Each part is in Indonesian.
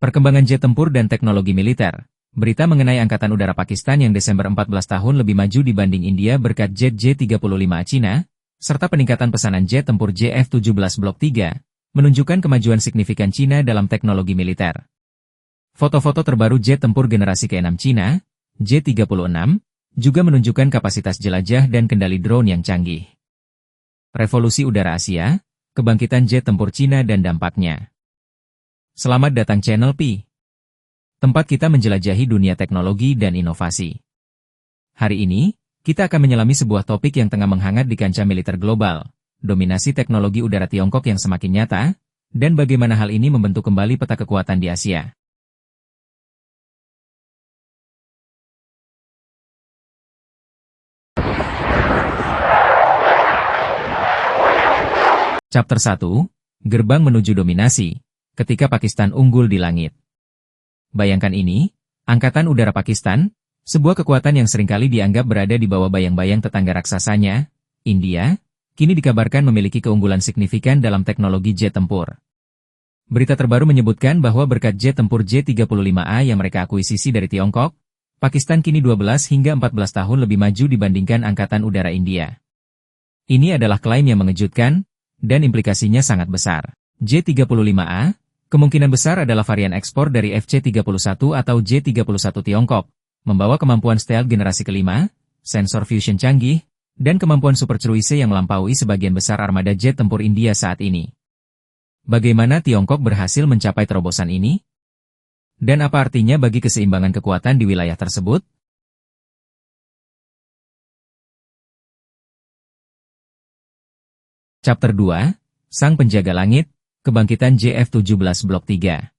Perkembangan jet tempur dan teknologi militer. Berita mengenai Angkatan Udara Pakistan yang Desember 14 tahun lebih maju dibanding India berkat jet J-35A Cina, serta peningkatan pesanan jet tempur JF-17 Blok 3, menunjukkan kemajuan signifikan Cina dalam teknologi militer. Foto-foto terbaru jet tempur generasi ke-6 Cina, J-36, juga menunjukkan kapasitas jelajah dan kendali drone yang canggih. Revolusi Udara Asia, kebangkitan jet tempur Cina dan dampaknya. Selamat datang channel Pi, tempat kita menjelajahi dunia teknologi dan inovasi. Hari ini, kita akan menyelami sebuah topik yang tengah menghangat di kancah militer global, dominasi teknologi udara Tiongkok yang semakin nyata, dan bagaimana hal ini membentuk kembali peta kekuatan di Asia. Chapter 1, Gerbang Menuju Dominasi. Ketika Pakistan unggul di langit. Bayangkan ini, Angkatan Udara Pakistan, sebuah kekuatan yang seringkali dianggap berada di bawah bayang-bayang tetangga raksasanya, India, kini dikabarkan memiliki keunggulan signifikan dalam teknologi jet tempur. Berita terbaru menyebutkan bahwa berkat jet tempur J-35A yang mereka akuisisi dari Tiongkok, Pakistan kini 12 hingga 14 tahun lebih maju dibandingkan Angkatan Udara India. Ini adalah klaim yang mengejutkan, dan implikasinya sangat besar. J-35A kemungkinan besar adalah varian ekspor dari FC-31 atau J-31 Tiongkok, membawa kemampuan stealth generasi kelima, sensor fusion canggih, dan kemampuan super cruise yang melampaui sebagian besar armada jet tempur India saat ini. Bagaimana Tiongkok berhasil mencapai terobosan ini? Dan apa artinya bagi keseimbangan kekuatan di wilayah tersebut? Chapter 2, Sang Penjaga Langit, Kebangkitan JF-17 Blok 3.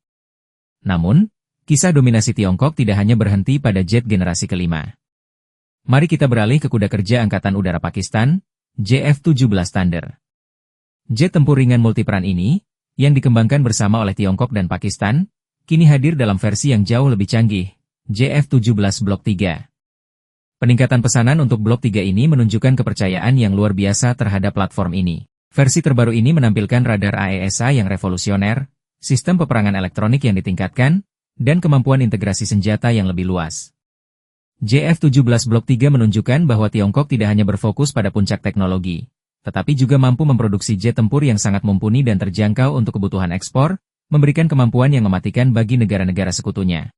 Namun, kisah dominasi Tiongkok tidak hanya berhenti pada jet generasi kelima. Mari kita beralih ke kuda kerja Angkatan Udara Pakistan, JF-17 Thunder. Jet tempur ringan multiperan ini, yang dikembangkan bersama oleh Tiongkok dan Pakistan, kini hadir dalam versi yang jauh lebih canggih, JF-17 Blok 3. Peningkatan pesanan untuk Blok 3 ini menunjukkan kepercayaan yang luar biasa terhadap platform ini. Versi terbaru ini menampilkan radar AESA yang revolusioner, sistem peperangan elektronik yang ditingkatkan, dan kemampuan integrasi senjata yang lebih luas. JF-17 Blok 3 menunjukkan bahwa Tiongkok tidak hanya berfokus pada puncak teknologi, tetapi juga mampu memproduksi jet tempur yang sangat mumpuni dan terjangkau untuk kebutuhan ekspor, memberikan kemampuan yang mematikan bagi negara-negara sekutunya.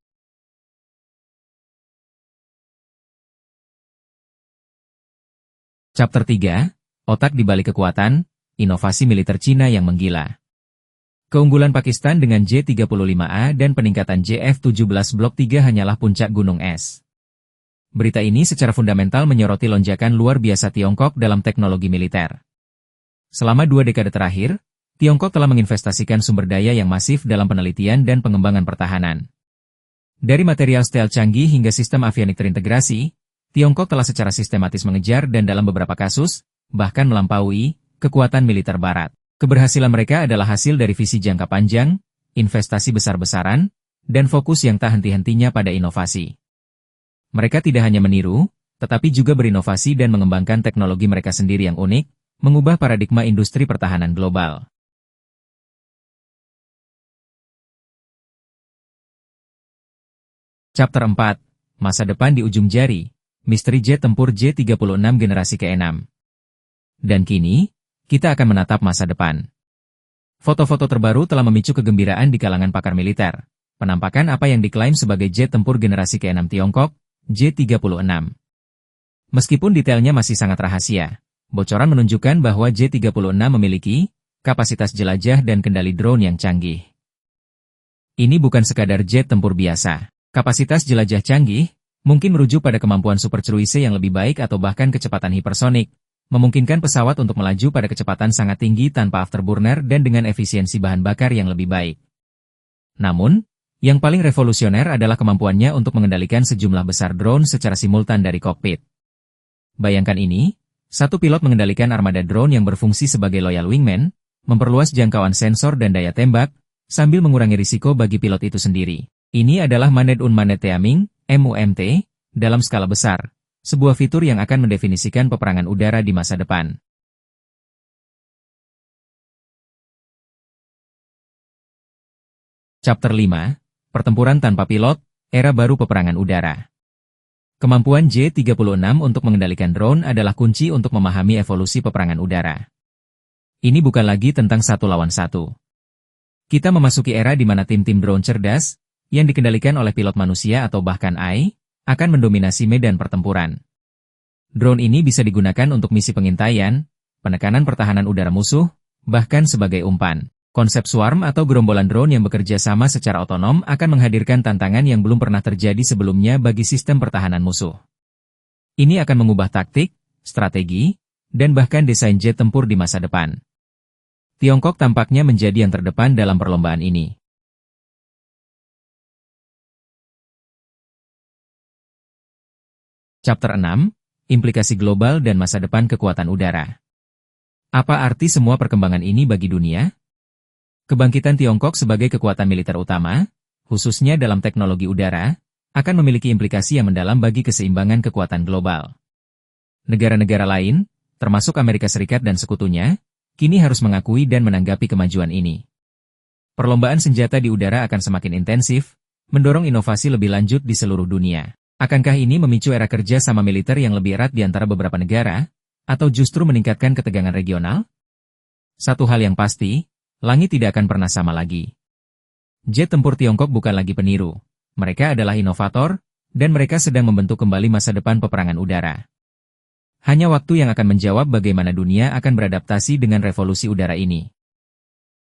Chapter 3, Otak di balik kekuatan, inovasi militer Cina yang menggila. Keunggulan Pakistan dengan J-35A dan peningkatan JF-17 Blok 3 hanyalah puncak gunung es. Berita ini secara fundamental menyoroti lonjakan luar biasa Tiongkok dalam teknologi militer. Selama 2 dekade terakhir, Tiongkok telah menginvestasikan sumber daya yang masif dalam penelitian dan pengembangan pertahanan. Dari material stealth canggih hingga sistem avionik terintegrasi, Tiongkok telah secara sistematis mengejar dan dalam beberapa kasus, bahkan melampaui, kekuatan militer Barat. Keberhasilan mereka adalah hasil dari visi jangka panjang, investasi besar-besaran, dan fokus yang tak henti-hentinya pada inovasi. Mereka tidak hanya meniru, tetapi juga berinovasi dan mengembangkan teknologi mereka sendiri yang unik, mengubah paradigma industri pertahanan global. Chapter 4, Masa Depan di Ujung Jari, Misteri Jet Tempur J-36 Generasi ke-6. Dan kini, kita akan menatap masa depan. Foto-foto terbaru telah memicu kegembiraan di kalangan pakar militer. Penampakan apa yang diklaim sebagai jet tempur generasi ke-6 Tiongkok, J-36. Meskipun detailnya masih sangat rahasia, bocoran menunjukkan bahwa J-36 memiliki kapasitas jelajah dan kendali drone yang canggih. Ini bukan sekadar jet tempur biasa. Kapasitas jelajah canggih mungkin merujuk pada kemampuan super cruise yang lebih baik atau bahkan kecepatan hipersonik, memungkinkan pesawat untuk melaju pada kecepatan sangat tinggi tanpa afterburner dan dengan efisiensi bahan bakar yang lebih baik. Namun, yang paling revolusioner adalah kemampuannya untuk mengendalikan sejumlah besar drone secara simultan dari kokpit. Bayangkan ini, satu pilot mengendalikan armada drone yang berfungsi sebagai loyal wingman, memperluas jangkauan sensor dan daya tembak, sambil mengurangi risiko bagi pilot itu sendiri. Ini adalah Managed Unmanned Teaming, MUMT, dalam skala besar. Sebuah fitur yang akan mendefinisikan peperangan udara di masa depan. Chapter 5, Pertempuran tanpa pilot, era baru peperangan udara. Kemampuan J-36 untuk mengendalikan drone adalah kunci untuk memahami evolusi peperangan udara. Ini bukan lagi tentang satu lawan satu. Kita memasuki era di mana tim-tim drone cerdas, yang dikendalikan oleh pilot manusia atau bahkan AI, akan mendominasi medan pertempuran. Drone ini bisa digunakan untuk misi pengintaian, penekanan pertahanan udara musuh, bahkan sebagai umpan. Konsep swarm atau gerombolan drone yang bekerja sama secara otonom akan menghadirkan tantangan yang belum pernah terjadi sebelumnya bagi sistem pertahanan musuh. Ini akan mengubah taktik, strategi, dan bahkan desain jet tempur di masa depan. Tiongkok tampaknya menjadi yang terdepan dalam perlombaan ini. Chapter 6, Implikasi Global dan Masa Depan Kekuatan Udara. Apa arti semua perkembangan ini bagi dunia? Kebangkitan Tiongkok sebagai kekuatan militer utama, khususnya dalam teknologi udara, akan memiliki implikasi yang mendalam bagi keseimbangan kekuatan global. Negara-negara lain, termasuk Amerika Serikat dan sekutunya, kini harus mengakui dan menanggapi kemajuan ini. Perlombaan senjata di udara akan semakin intensif, mendorong inovasi lebih lanjut di seluruh dunia. Akankah ini memicu era kerja sama militer yang lebih erat di antara beberapa negara, atau justru meningkatkan ketegangan regional? Satu hal yang pasti, langit tidak akan pernah sama lagi. Jet tempur Tiongkok bukan lagi peniru. Mereka adalah inovator, dan mereka sedang membentuk kembali masa depan peperangan udara. Hanya waktu yang akan menjawab bagaimana dunia akan beradaptasi dengan revolusi udara ini.